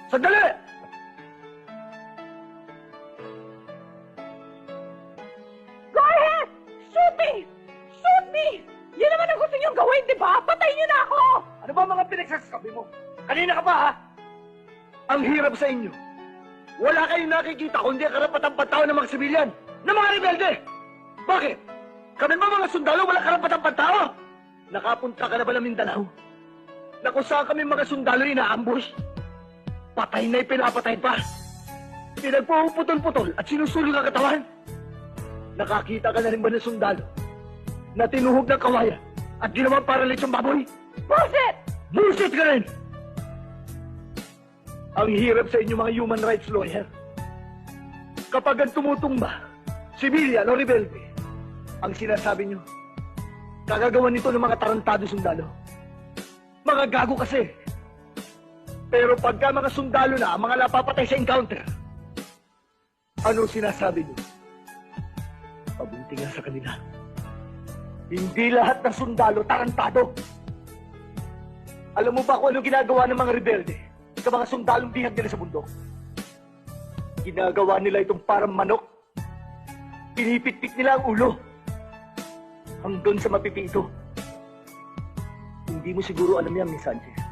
Sandali! Go ahead! Shoot me! Shoot me! Yan naman ang gusto niyong gawin, di ba? Patayin niyo na ako! Ano ba mga pinagsasabi mo? Kanina ka pa, ha? Ang hirap sa inyo. Wala kayong nakikita kundi ang karapatang pantao ng mga sibilyan, ng mga rebelde. Bakit? Kami ba mga sundalo wala karapatang pantao? Nakapunta ka na ba ng Mindanao? Na kung saan kami mga sundalo ina-ambush? Patay na pinapatay pa. Pinagpuputol-putol at sinusulong ang katawan. Nakakita ka na rin ba ng sundalo na tinuhog ng kawayan at ginawang para lechong baboy? Bullshit! Bullshit ka rin! Ang hirap sa inyo mga human rights lawyer. Kapag ang tumutumba, sibilyan o rebelde, ang sinasabi nyo, kagagawan nito ng mga tarantado sundalo. Mga gago kasi. Pero pagka mga sundalo na ang mga napapatay sa encounter, ano sinasabi nyo? Pabuti nga sa kanila. Hindi lahat ng sundalo tarantado. Alam mo ba kung ano ginagawa ng mga rebelde sa mga sundalong bihag nila sa bundok? Ginagawa nila itong parang manok. Pinipit-pit nila ang ulo hanggang sa mapipito. Hindi mo siguro alam yan, Miss Sanchez.